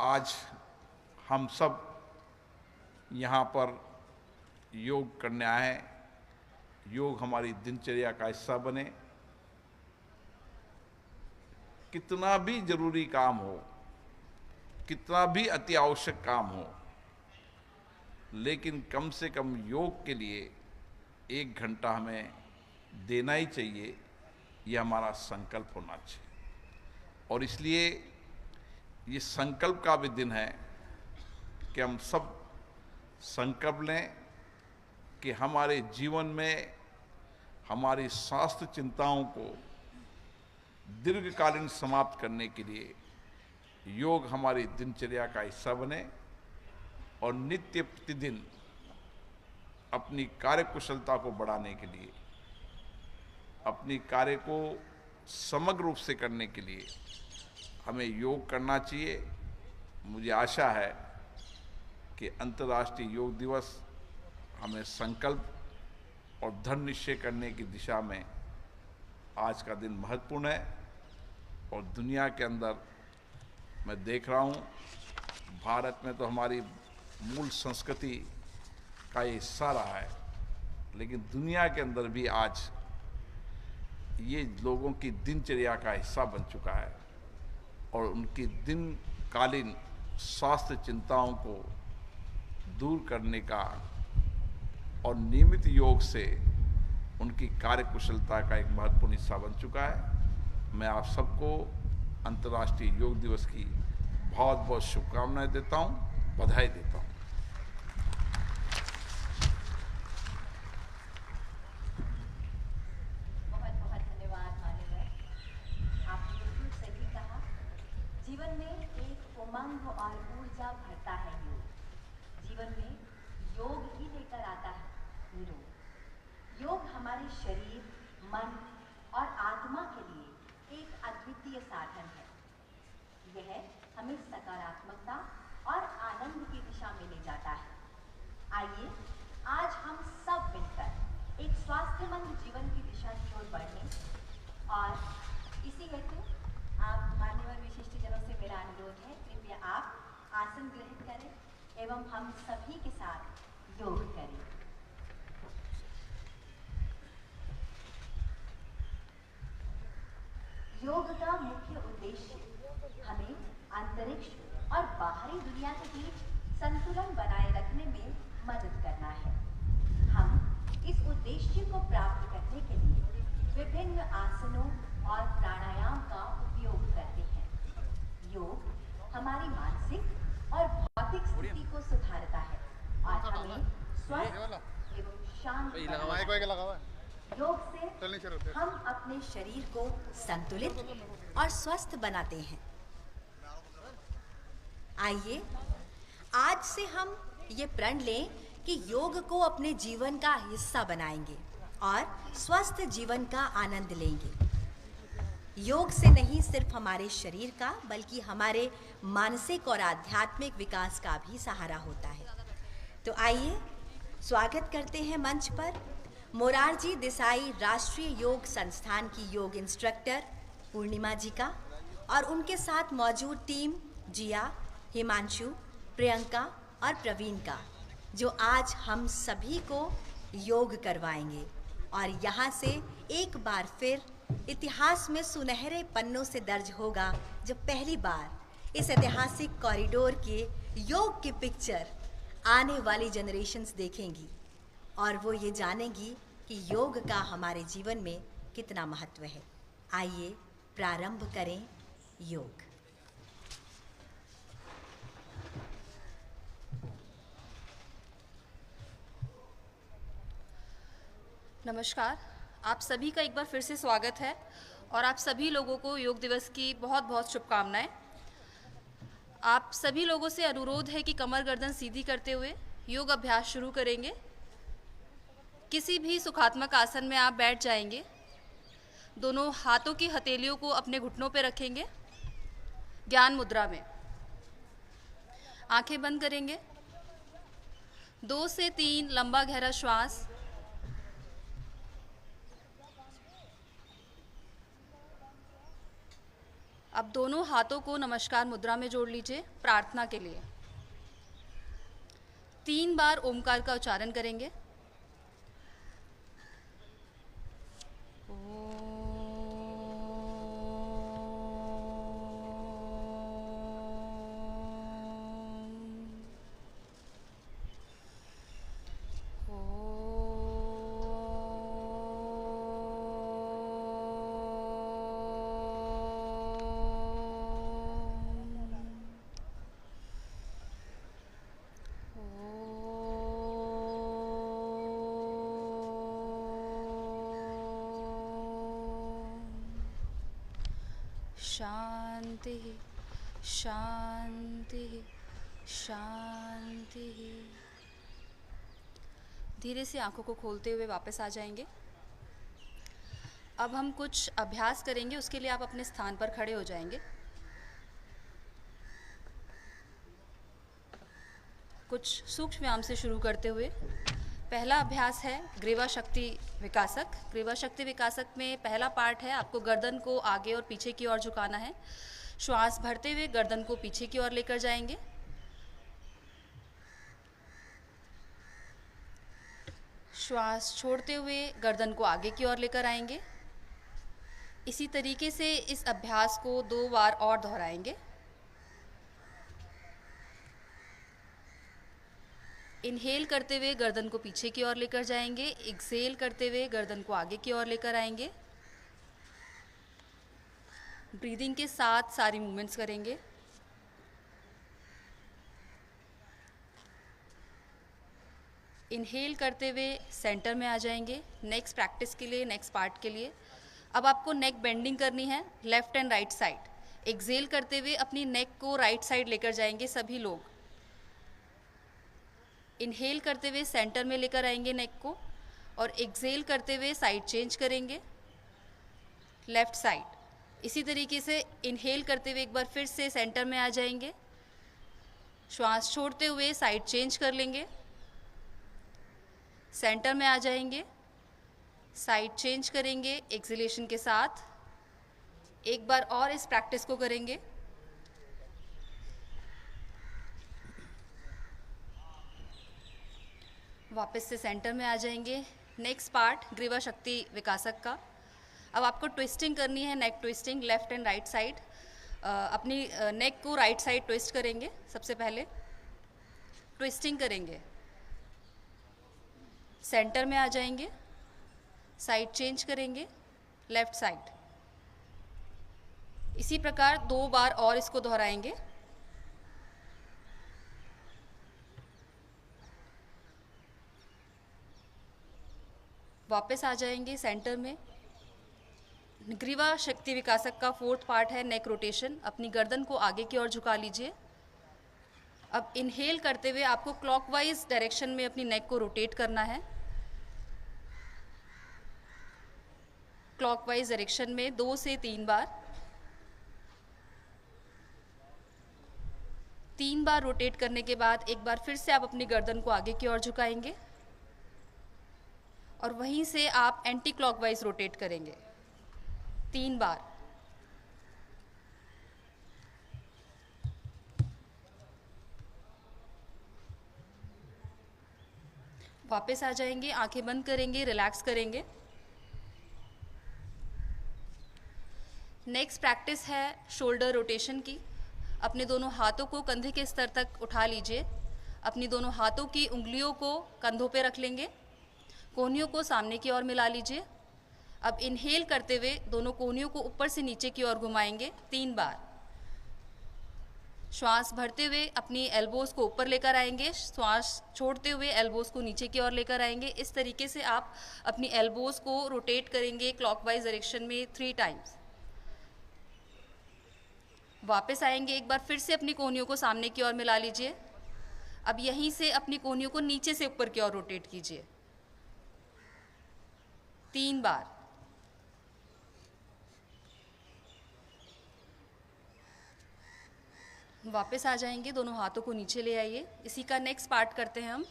आज हम सब यहाँ पर योग करने आए हैं। योग हमारी दिनचर्या का हिस्सा बने। कितना भी जरूरी काम हो, कितना भी अति आवश्यक काम हो, लेकिन कम से कम योग के लिए 1 घंटा हमें देना ही चाहिए। यह हमारा संकल्प होना चाहिए। और इसलिए ये संकल्प का भी दिन है कि हम सब संकल्प लें कि हमारे जीवन में हमारी स्वास्थ्य चिंताओं को दीर्घकालीन समाप्त करने के लिए योग हमारी दिनचर्या का हिस्सा बने और नित्य प्रतिदिन अपनी कार्यकुशलता को बढ़ाने के लिए, अपनी कार्य को समग्र रूप से करने के लिए हमें योग करना चाहिए। मुझे आशा है कि अंतर्राष्ट्रीय योग दिवस हमें संकल्प और दृढ़ निश्चय करने की दिशा में आज का दिन महत्वपूर्ण है। और दुनिया के अंदर मैं देख रहा हूँ, भारत में तो हमारी मूल संस्कृति का ये हिस्सा रहा है, लेकिन दुनिया के अंदर भी आज ये लोगों की दिनचर्या का हिस्सा बन चुका है और उनकी दिनकालीन स्वास्थ्य चिंताओं को दूर करने का और नियमित योग से उनकी कार्यकुशलता का एक महत्वपूर्ण हिस्सा बन चुका है। मैं आप सबको अंतर्राष्ट्रीय योग दिवस की बहुत बहुत शुभकामनाएं देता हूं, बधाई देता हूं। बहुत बहुत धन्यवाद मान्यवर। आपने बिल्कुल सही कहा। जीवन में एक उमंग और ऊर्जा भरता है योग। जीवन में योग ही लेकर आता है निरोग। योग हमारे शरीर, मन और आत्मा के लिए एक अद्वितीय साधन है। यह हमें सकारात्मकता और आनंद की दिशा में ले जाता है। आइए आज हम सब मिलकर एक स्वास्थ्यमंद जीवन की दिशा की ओर बढ़ें। और इसी हेतु आप मान्यवर विशिष्टजनों से मेरा अनुरोध है, कृपया आप आसन ग्रहण करें एवं हम सभी के साथ योग करें। योग का मुख्य उद्देश्य हमें अंतरिक्ष और बाहरी दुनिया के बीच संतुलन बनाए रखने में मदद करना है। हम इस उद्देश्य को प्राप्त करने के लिए विभिन्न आसनों और प्राणायाम का उपयोग करते हैं। योग हमारी मानसिक और भौतिक स्थिति को सुधारता है और हमें स्वस्थ एवं शांत बनाता है। योग से हम अपने शरीर को संतुलित और स्वस्थ बनाते हैं। आइए आज से हम ये प्रण लें कि योग को अपने जीवन का हिस्सा बनाएंगे और स्वस्थ जीवन का आनंद लेंगे। योग से नहीं सिर्फ हमारे शरीर का बल्कि हमारे मानसिक और आध्यात्मिक विकास का भी सहारा होता है। तो आइए स्वागत करते हैं मंच पर मोरारजी देसाई राष्ट्रीय योग संस्थान की योग इंस्ट्रक्टर पूर्णिमा जी का और उनके साथ मौजूद टीम जिया, हिमांशु, प्रियंका और प्रवीण का, जो आज हम सभी को योग करवाएंगे। और यहाँ से एक बार फिर इतिहास में सुनहरे पन्नों से दर्ज होगा जब पहली बार इस ऐतिहासिक कॉरिडोर के योग की पिक्चर आने वाली जनरेशन्स देखेंगी और वो ये जानेंगी कि योग का हमारे जीवन में कितना महत्व है। आइए प्रारंभ करें योग। नमस्कार, आप सभी का एक बार फिर से स्वागत है और आप सभी लोगों को योग दिवस की बहुत बहुत शुभकामनाएं। आप सभी लोगों से अनुरोध है कि कमर गर्दन सीधी करते हुए योग अभ्यास शुरू करेंगे। किसी भी सुखात्मक आसन में आप बैठ जाएंगे। दोनों हाथों की हथेलियों को अपने घुटनों पर रखेंगे ज्ञान मुद्रा में। आंखें बंद करेंगे। 2 से 3 लंबा गहरा श्वास। अब दोनों हाथों को नमस्कार मुद्रा में जोड़ लीजिए प्रार्थना के लिए। 3 बार ओमकार का उच्चारण करेंगे। शांति शांति शांति। धीरे से आंखों को खोलते हुए वापस आ जाएंगे। अब हम कुछ अभ्यास करेंगे, उसके लिए आप अपने स्थान पर खड़े हो जाएंगे। कुछ सूक्ष्म व्यायाम से शुरू करते हुए पहला अभ्यास है ग्रीवा शक्ति विकासक। ग्रीवा शक्ति विकासक में पहला पार्ट है, आपको गर्दन को आगे और पीछे की ओर झुकाना है। श्वास भरते हुए गर्दन को पीछे की ओर लेकर जाएंगे। श्वास छोड़ते हुए गर्दन को आगे की ओर लेकर आएंगे। इसी तरीके से इस अभ्यास को 2 बार और दोहराएंगे। इनहेल करते हुए गर्दन को पीछे की ओर लेकर जाएंगे। एक्सहेल करते हुए गर्दन को आगे की ओर लेकर आएंगे। ब्रीदिंग के साथ सारी मूवमेंट्स करेंगे। इनहेल करते हुए सेंटर में आ जाएंगे। नेक्स्ट प्रैक्टिस के लिए, नेक्स्ट पार्ट के लिए अब आपको नेक बेंडिंग करनी है left and right side. Exhale करते हुए अपनी नेक को राइट साइड लेकर जाएंगे सभी लोग। इनहेल करते हुए सेंटर में लेकर आएंगे नेक को, और एक्सहेल करते हुए साइड चेंज करेंगे लेफ्ट साइड। इसी तरीके से इनहेल करते हुए एक बार फिर से सेंटर में आ जाएंगे। श्वास छोड़ते हुए साइड चेंज कर लेंगे, सेंटर में आ जाएंगे, साइड चेंज करेंगे एक्सहेलेशन के साथ। एक बार और इस प्रैक्टिस को करेंगे। वापस से सेंटर में आ जाएंगे। नेक्स्ट पार्ट ग्रीवा शक्ति विकासक का। अब आपको ट्विस्टिंग करनी है, neck twisting left and right side. अपनी नेक को राइट साइड ट्विस्ट करेंगे। सबसे पहले ट्विस्टिंग करेंगे, सेंटर में आ जाएंगे, साइड चेंज करेंगे लेफ्ट साइड। इसी प्रकार 2 बार और इसको दोहराएंगे। वापस आ जाएंगे सेंटर में। ग्रीवा शक्ति विकासक का 4th पार्ट है नेक रोटेशन। अपनी गर्दन को आगे की ओर झुका लीजिए। अब इनहेल करते हुए आपको क्लॉकवाइज डायरेक्शन में अपनी नेक को रोटेट करना है। क्लॉकवाइज डायरेक्शन में 2 से 3 बार। 3 बार रोटेट करने के बाद एक बार फिर से आप अपनी गर्दन को आगे की ओर झुकाएंगे, और वहीं से आप एंटी क्लॉकवाइज रोटेट करेंगे 3 बार। वापस आ जाएंगे, आंखें बंद करेंगे, रिलैक्स करेंगे। नेक्स्ट प्रैक्टिस है शोल्डर रोटेशन की। अपने दोनों हाथों को कंधे के स्तर तक उठा लीजिए। अपनी दोनों हाथों की उंगलियों को कंधों पे रख लेंगे। कोहनियों को सामने की ओर मिला लीजिए। अब इनहेल करते हुए दोनों कोहनियों को ऊपर से नीचे की ओर घुमाएंगे 3 बार। श्वास भरते हुए अपनी एल्बोज को ऊपर लेकर आएंगे। श्वास छोड़ते हुए एल्बोज को नीचे की ओर लेकर आएंगे। इस तरीके से आप अपनी एल्बोज को रोटेट करेंगे क्लॉकवाइज डायरेक्शन में 3 टाइम्स। वापस आएंगे, एक बार फिर से अपनी कोहनियों को सामने की ओर मिला लीजिए। अब यहीं से अपनी कोहनियों को नीचे से ऊपर की ओर रोटेट कीजिए 3 बार। वापस आ जाएंगे, दोनों हाथों को नीचे ले आइए। इसी का नेक्स्ट पार्ट करते हैं हम